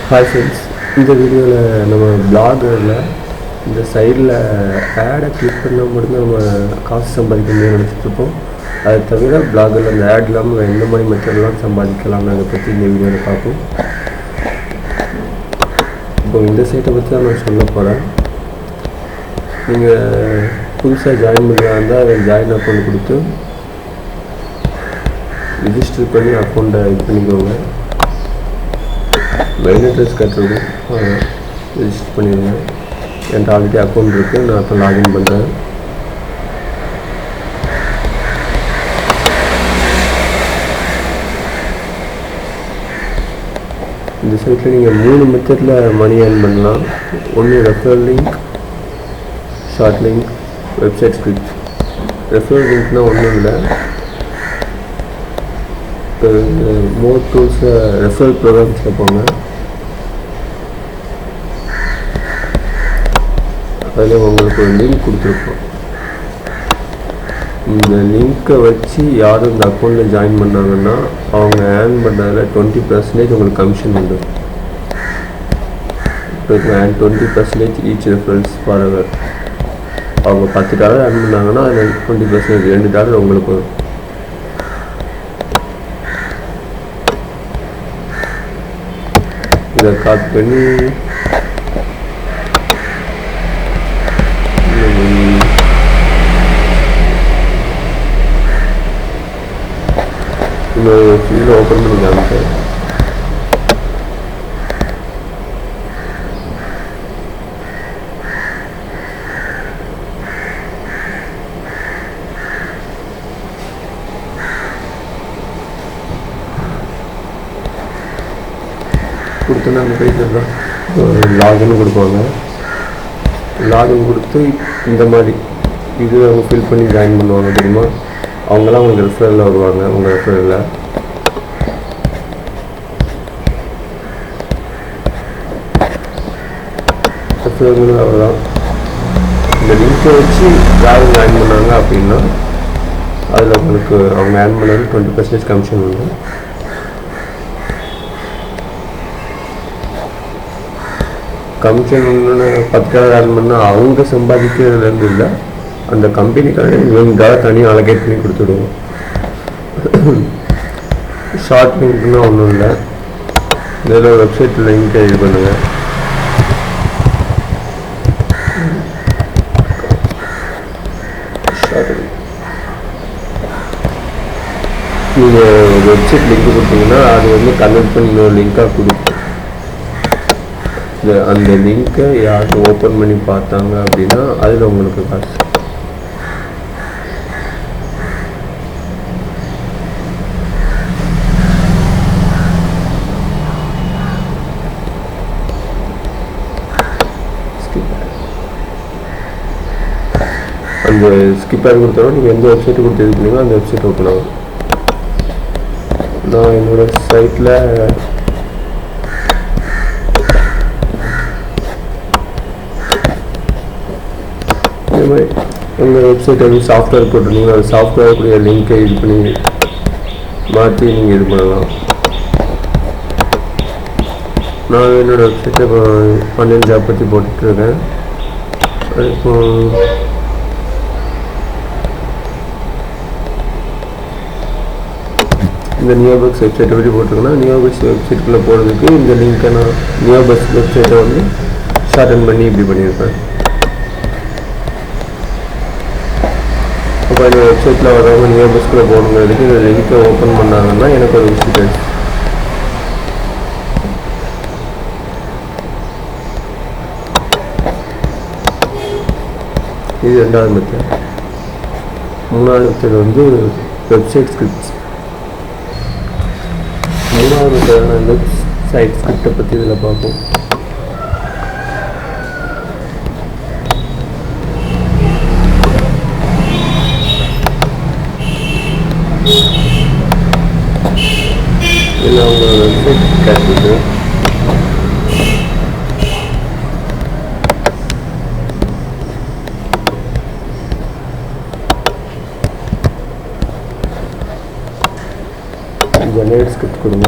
Hi friends, இந்த வீடியோவில் நம்ம பிளாகரில் இந்த சைடில் ஆடை கிளிக் பண்ணால் மட்டும்தான் நம்ம காசு சம்பாதிக்க முடியும்னு நினச்சிட்ருப்போம். அதை தவிர பிளாகரில் அந்த ஆட் இல்லாமல் எந்த மாதிரி மெத்தட்லாம் சம்பாதிக்கலாம்னு அதை பற்றி இந்த வீடியோவில் பார்ப்போம். இப்போ இந்த சைட்டை பற்றி தான் நான் சொல்ல போகிறேன். நீங்கள் புதுசாக ஜாயின் பண்ணுறதா இருந்தால் அதை ஜாயின் அக்கௌண்ட் கொடுத்து ரிஜிஸ்டர் பண்ணி அக்கௌண்ட்டை இது பண்ணிக்கோங்க. மெயில் அட்ரஸ் கட்டுறது ரிஜிஸ்டர் பண்ணிடுங்க. என்கிட்ட ஆல்ரெடி அக்கௌண்ட் இருக்குது, நான் இப்போ லாகின் பண்ணுறேன். இந்த சைட்டில் நீங்கள் 3 மெத்தடில் மணி ஏர்ன் பண்ணலாம். ஒன்று referral link, short link, website script. Referral லிங்க்னால் ஒன்றும் இல்லை, இப்போ மோர் டூல்ஸை ரெஃபரல் ப்ரோக்ராம்ஸில் போங்க. அதில் உங்களுக்கு ஒரு லிங்க் கொடுத்துருப்போம். இந்த லிங்க்கை வச்சு யாரும் இந்த அக்கௌண்ட்டில் ஜாயின் பண்ணாங்கன்னா அவங்க ஏர்ன் பண்ணுறதில் 20% உங்களுக்கு கமிஷன் உண்டு. இப்போ அண்ட் 20% ஈச் ரெஃபரன்ஸ் ஃபார் அவங்க $10 ஏர்ன் பண்ணாங்கன்னா அதில் 20% $2 உங்களுக்கு வரும். இதை காப்பி பண்ணி இன்னொரு ஃபீல்டு ஓப்பன் பண்ணி காமிச்சேன். கொடுத்தோன்னா அந்த பேஜில் தான் லாகின் கொடுப்பாங்க. லாகின் கொடுத்து இந்த மாதிரி இது அவங்க ஃபில் பண்ணி ஜாயின் பண்ணுவாங்க. தெரியுமா, அவங்களாம் உங்களுக்கு ரெஃபரலில் வருவாங்க. உங்கள் ரெஃபரலில் அவ்வளோதான். இந்த லிங்க்கை வச்சு யாரும் ஜாயின் பண்ணாங்க அப்படின்னா அதில் உங்களுக்கு அவங்க ஏர்ன் பண்ணது 20% கமிஷன் உண்டு. கமிஷன் ஒன்று $10 ஏர்ன் பண்ணால் அவங்க சம்பாதிக்கிறதுலேருந்து இல்லை, அந்த கம்பெனிக்காக $20 தனியாக அலோகேட் பண்ணி கொடுத்துடுவோம். ஷார்ட் லிங்க்னா ஒன்றும் இல்லை, இதில் வெப்சைட் லிங்க்கை இது பண்ணுங்கள். நீங்கள் வெப்சைட் லிங்க் கொடுத்தீங்கன்னா அது வந்து கன்வெர்ட் பண்ணி இன்னொரு லிங்காக கொடுக்கும். அந்த லிங்க்கை யாரும் ஓப்பன் பண்ணி பார்த்தாங்க அப்படின்னா அதில் உங்களுக்கு காசு. அந்த ஸ்கிப்பர் கொடுத்தாலும் நீங்கள் எந்த வெப்சைட்டு கொடுத்து இது பண்ணீங்களோ அந்த வெப்சைட் ஓப்பன் ஆகும். நான் என்னோடய சைட்டில் இந்த மாதிரி உங்கள் வெப்சைட் வந்து சாஃப்ட்வேர் போட்டிருந்தீங்கன்னா அந்த சாஃப்ட்வேர் கூடிய லிங்க்கை இது பண்ணி மாற்றி நீங்கள் இது பண்ணலாம். நான் என்னோடய வெப்சைட்டை இப்போ ஆன்லைன் ஜாப் பற்றி போட்டுட்ருக்கேன். இப்போ இந்த நியோபக்ஸ் வெப்சைட்டை பற்றி போட்டிருக்கேன்னா நியோபக்ஸ் வெப்சைட்டுக்குள்ளே போகிறதுக்கு இந்த லிங்க்கை நான் நியோபக்ஸ் வெப்சைட்டை வந்து ஷார்டன் பண்ணி இப்படி பண்ணியிருப்பேன். அப்போ இந்த வெப்சைட்டில் வரவங்க நியோபக்ஸ்குள்ளே போகணுங்கிறதுக்கு இந்த லிங்க்கை ஓப்பன் பண்ணாங்கன்னா எனக்கு ஒரு விசிட்டர்ஸ். இது 2வது மெத்தட். 3வது மெத்தட் வந்து வெப்சைட் ஸ்கிரிப்ட்ஸ். 3வது மெத்தடான வெப்சைட் ஸ்கிரிப்டை பற்றி இதில் பார்ப்போம். இதில் அவங்க வெப்சைட் கேட்டுட்டு ஜெனரேட் ஸ்கிரிப்ட் கொடுங்க.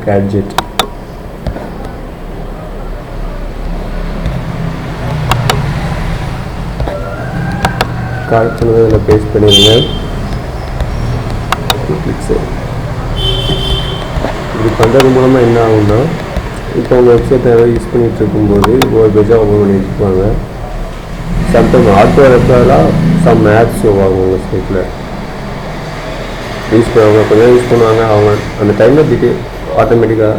கேட்ஜெட். கார்ட் சொன்னதை இதில் பேஸ்ட் பண்ணிடுங்க. இப்படி பண்ணுறது மூலமாக என்ன ஆகும்னா, இப்போ உங்கள் வெப்சைட்டை யூஸ் பண்ணிகிட்டு இருக்கும்போது ஒரு பேஜாக ஓப்பன் பண்ணி வச்சுக்குவாங்க. சம்டைம் ஆட்டோ ரெஃபரலாக சம் ஆப்ஸ் ஷோ ஆகும் உங்கள் சைட்டில். யூஸ் பண்ணுவாங்க, கொஞ்சம் யூஸ் பண்ணுவாங்க. அவங்க அந்த டைமில் டீட்டெயில் ஆட்டோமேட்டிக்காக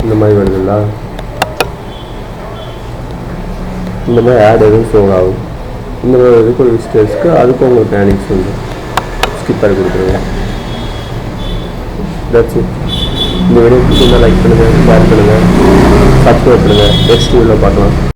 இந்த மாதிரி வருதுல்ல, இந்த மாதிரி ஆட் எதுவும் ஷோ ஆகும். இந்த மாதிரி இதுக்கு ஒரு விசிட்டர்ஸ்க்கு அதுக்கும் உங்களுக்கு ஏர்னிங்ஸ் உண்டு. ஸ்கிப் பண்ணி கொடுக்குறீங்க. That's it. இந்த வீடியோ பிடிச்சிருந்தா லைக் பண்ணுங்கள், ஷேர் பண்ணுங்கள், சப்ஸ்கிரைப் பண்ணுங்கள். நெக்ஸ்ட் வீடியோவில் பார்க்கலாம்.